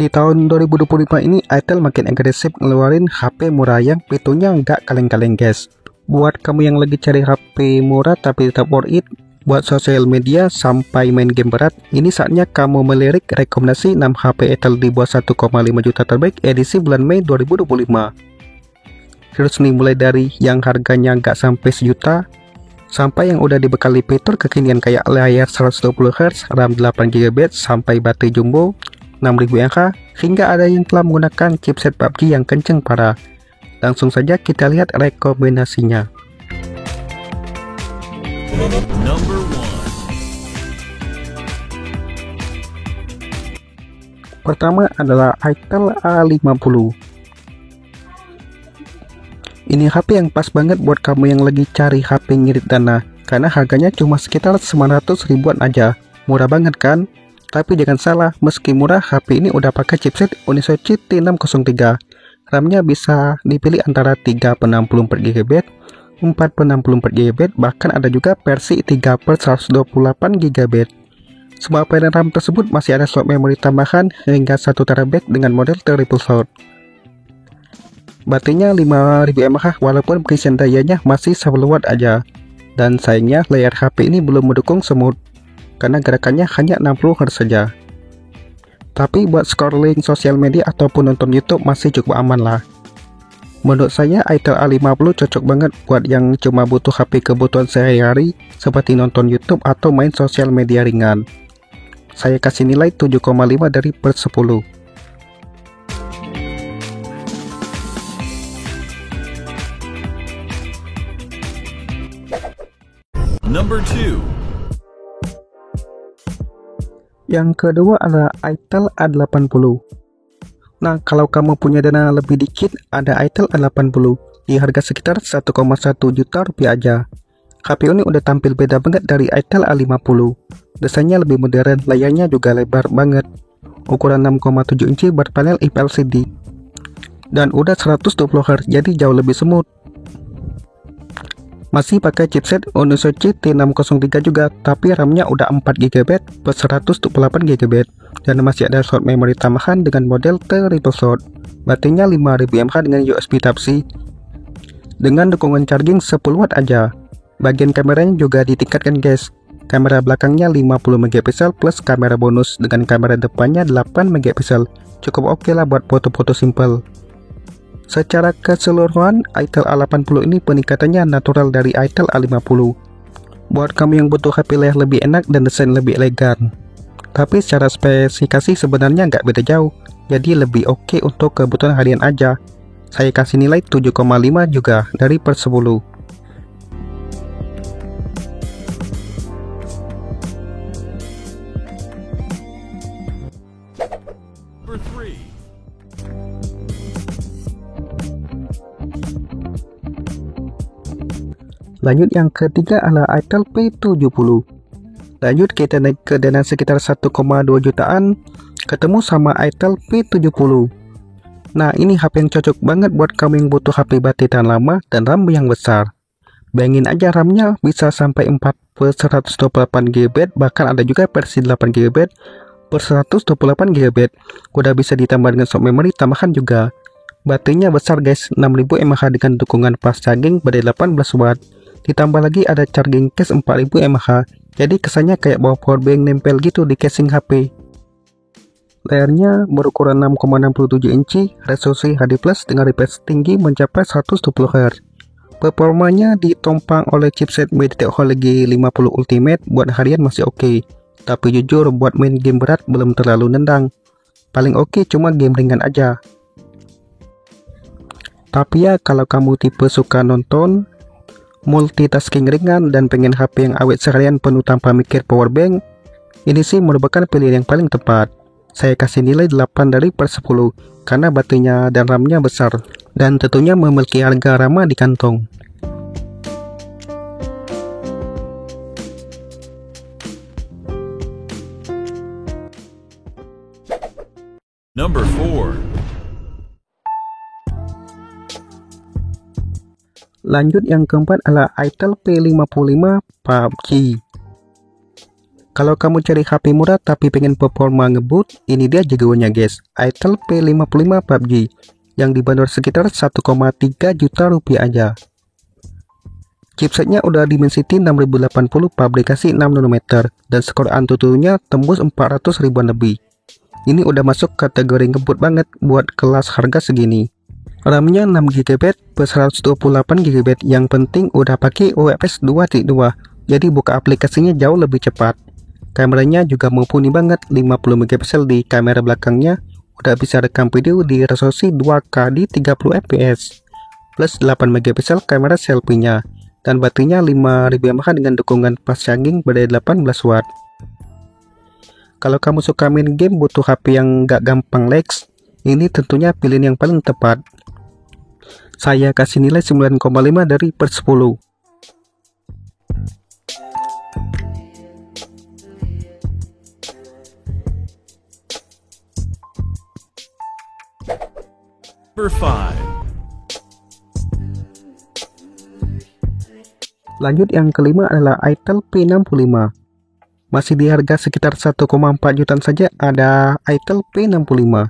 Di tahun 2025 ini, Itel makin agresif ngeluarin HP murah yang fiturnya nggak kaleng-kaleng guys. Buat kamu yang lagi cari HP murah tapi tetap worth it, buat sosial media sampai main game berat, ini saatnya kamu melirik rekomendasi 6 HP Itel di bawah 1,5 juta terbaik edisi bulan Mei 2025. Terus nih mulai dari yang harganya nggak sampai sejuta, sampai yang udah dibekali fitur kekinian kayak layar 120Hz, RAM 8GB, sampai baterai jumbo 6000 mAh, hingga ada yang telah menggunakan chipset PUBG yang kenceng parah. Langsung saja kita lihat rekomendasinya. Number 1. Pertama adalah Itel A50. Ini HP yang pas banget buat kamu yang lagi cari HP ngirit dana, karena harganya cuma sekitar 900 ribuan aja. Murah banget kan? Tapi jangan salah, meski murah, HP ini udah pakai chipset Unisoc T603. RAM-nya bisa dipilih antara 3/64GB, 4/64GB, bahkan ada juga versi 3/128GB. Semua varian RAM tersebut masih ada slot memori tambahan hingga 1TB dengan model triple slot. Baterainya 5000 mAh walaupun pengisian dayanya masih 10W aja. Dan sayangnya layar HP ini belum mendukung smooth, karena gerakannya hanya 60Hz saja. Tapi buat scrolling sosial media ataupun nonton YouTube masih cukup aman lah. Menurut saya Itel A50 cocok banget buat yang cuma butuh HP kebutuhan sehari-hari seperti nonton YouTube atau main sosial media ringan. Saya kasih nilai 7,5 dari per 10. Number 2. Yang kedua adalah Itel A80. Nah, kalau kamu punya dana lebih dikit, ada Itel A80 di harga sekitar 1,1 juta rupiah aja. HP ini udah tampil beda banget dari Itel A50. Desainnya lebih modern, layarnya juga lebar banget. Ukuran 6,7 inci berpanel IPS LCD. Dan udah 120Hz, jadi jauh lebih smooth. Masih pakai chipset Unisoc T603 juga, tapi RAM-nya udah 4GB per 128GB, dan masih ada slot memori tambahan dengan model triple slot. Baterainya 5000 mAh dengan USB Type-C, dengan dukungan charging 10W aja. Bagian kameranya juga ditingkatkan guys. Kamera belakangnya 50MP plus kamera bonus, dengan kamera depannya 8MP. Cukup oke lah buat foto-foto simple. Secara keseluruhan, Itel A80 ini peningkatannya natural dari Itel A50. Buat kamu yang butuh HP layar lebih enak dan desain lebih elegan. Tapi secara spesifikasi sebenarnya nggak beda jauh, jadi lebih oke untuk kebutuhan harian aja. Saya kasih nilai 7,5 juga dari per 10. Number 3. Lanjut yang ketiga adalah Itel P70. Lanjut kita naik ke dana sekitar 1,2 jutaan, ketemu sama Itel P70. Nah, ini HP yang cocok banget buat kamu yang butuh HP baterai tahan lama dan RAM yang besar. Bayangin aja, RAM-nya bisa sampai 4/128GB, bahkan ada juga versi 8GB per 128GB. Udah bisa ditambah dengan slot memori tambahan juga. Baterainya besar guys, 6000 mAh dengan dukungan fast charging pada 18W. Ditambah lagi ada charging case 4000 mAh, jadi kesannya kayak bawa powerbank nempel gitu di casing HP. Layarnya berukuran 6,67 inci, resolusi HD+ dengan refresh tinggi mencapai 120Hz. Performanya ditompang oleh chipset MediaTek Helio G50 Ultimate, buat harian masih oke. Tapi jujur buat main game berat belum terlalu nendang. Paling oke cuma game ringan aja. Tapi ya kalau kamu tipe suka nonton, multitasking ringan, dan pengen HP yang awet seharian penuh tanpa mikir powerbank, ini sih merupakan pilihan yang paling tepat. Saya kasih nilai 8 dari per 10, karena baterainya dan RAM-nya besar, dan tentunya memiliki harga ramah di kantong. Number 4. Lanjut yang keempat adalah Itel P55 PUBG. Kalau kamu cari HP murah tapi pengen performa ngebut, ini dia jagoannya guys, Itel P55 PUBG yang dibanderol sekitar 1,3 juta rupiah aja. Chipsetnya udah Dimensity 6080 pabrikasi 6 nanometer dan skor AnTuTu-nya tembus 400 ribuan lebih. Ini udah masuk kategori ngebut banget buat kelas harga segini. RAM-nya 6GB plus 128GB, yang penting udah pakai UFS 2.2, jadi buka aplikasinya jauh lebih cepat. Kameranya juga mumpuni banget, 50MP di kamera belakangnya, udah bisa rekam video di resolusi 2K di 30fps, plus 8MP kamera selfie-nya, dan baterainya 5000 mAh dengan dukungan fast charging berdaya 18 watt. Kalau kamu suka main game butuh HP yang gak gampang lags, ini tentunya pilihan yang paling tepat. Saya kasih nilai 9,5 dari per 10. Number 5. Lanjut, yang kelima adalah Itel P65. Masih di harga sekitar 1,4 jutaan saja ada Itel P65.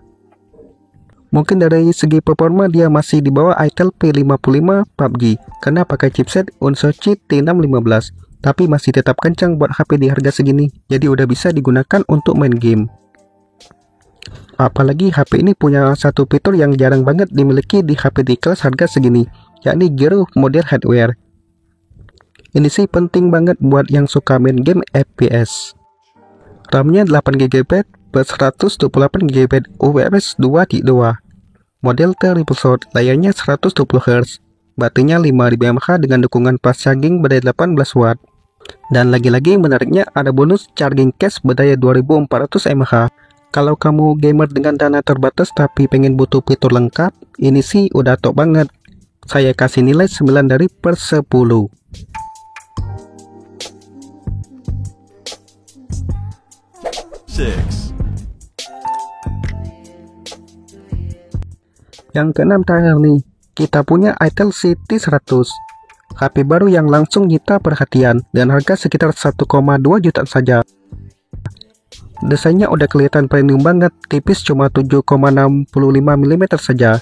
Mungkin dari segi performa dia masih di bawah Itel P55 PUBG karena pakai chipset Unsoci T615, tapi masih tetap kencang buat HP di harga segini, jadi udah bisa digunakan untuk main game. Apalagi HP ini punya satu fitur yang jarang banget dimiliki di HP di kelas harga segini, yakni Gyro model hardware. Ini sih penting banget buat yang suka main game FPS. RAM-nya 8GB plus 128GB UFS 2.2. Model triple shot, layarnya 120Hz. Baterainya 5000 mAh dengan dukungan fast charging berdaya 18 watt. Dan lagi-lagi menariknya ada bonus charging case berdaya 2400 mAh. Kalau kamu gamer dengan dana terbatas tapi pengen butuh fitur lengkap, ini sih udah top banget. Saya kasih nilai 9 dari per 10. Yang keenam terakhir nih, kita punya Itel CT100, HP baru yang langsung nyita perhatian dan harga sekitar 1,2 jutaan saja. Desainnya udah kelihatan premium banget, tipis cuma 7,65mm saja,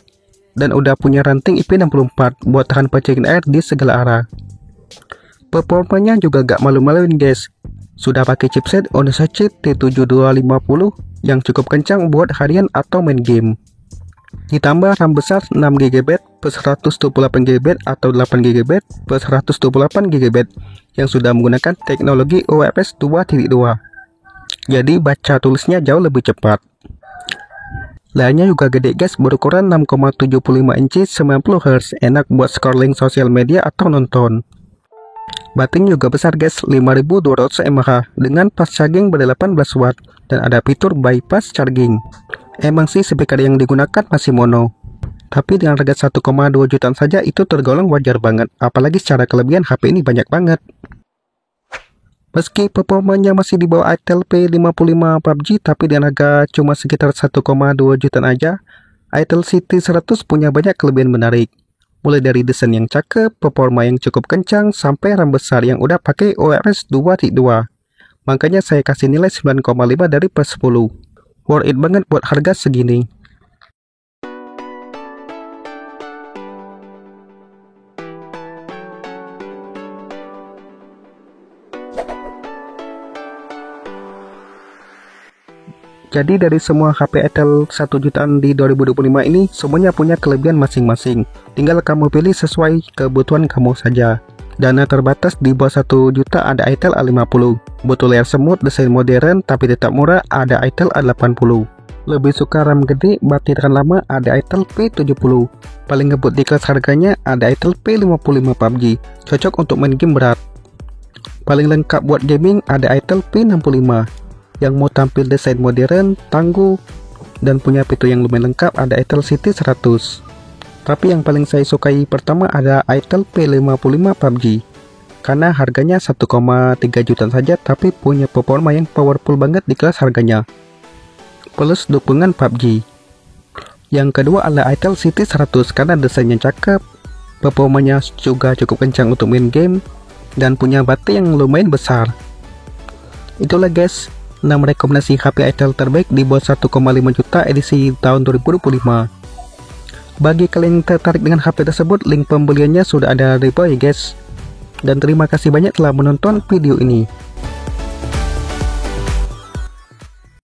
dan udah punya ranting IP64 buat tahan percikan air di segala arah. Performanya juga gak malu-maluin guys, sudah pakai chipset Unisoc T7250 yang cukup kencang buat harian atau main game. Ditambah RAM besar 6GB plus 128GB atau 8GB plus 128GB yang sudah menggunakan teknologi UFS 2.2. Jadi baca tulisnya jauh lebih cepat. Layarnya juga gede guys, berukuran 6,75 inci 90Hz, enak buat scrolling sosial media atau nonton. Baterainya juga besar guys, 5200 mAh dengan fast charging berdaya 18 watt dan ada fitur bypass charging. Emang sih speaker yang digunakan masih mono, tapi dengan harga 1,2 jutaan saja itu tergolong wajar banget, apalagi secara kelebihan HP ini banyak banget. Meski performanya masih di bawah Itel P55 PUBG, tapi dengan harga cuma sekitar 1,2 jutaan aja, Itel CT100 punya banyak kelebihan menarik. Mulai dari desain yang cakep, performa yang cukup kencang, sampai RAM besar yang udah pakai UFS 2.2. Makanya saya kasih nilai 9,5 dari per 10. Worth it banget buat harga segini. Jadi dari semua HP Itel 1 jutaan di 2025 ini, semuanya punya kelebihan masing-masing. Tinggal kamu pilih sesuai kebutuhan kamu saja. Dana terbatas di bawah 1 juta ada Itel A50. Butuh layar semut, desain modern tapi tetap murah, ada Itel A80. Lebih suka RAM gede, baterai tahan lama, ada Itel P70. Paling ngebut di kelas harganya ada Itel P55 PUBG, cocok untuk main game berat. Paling lengkap buat gaming ada Itel P65. Yang mau tampil desain modern, tangguh, dan punya fitur yang lumayan lengkap ada Itel CT100. Tapi yang paling saya sukai pertama ada Itel P55 PUBG, karena harganya 1,3 jutaan saja tapi punya performa yang powerful banget di kelas harganya, plus dukungan PUBG. Yang kedua adalah Itel CT100 karena desainnya cakep, performanya juga cukup kencang untuk main game, dan punya baterai yang lumayan besar. Itulah guys, 6 rekomendasi HP Itel terbaik di bawah 1,5 juta edisi tahun 2025. Bagi kalian yang tertarik dengan HP tersebut, link pembeliannya sudah ada di bawah ya guys. Dan terima kasih banyak telah menonton video ini.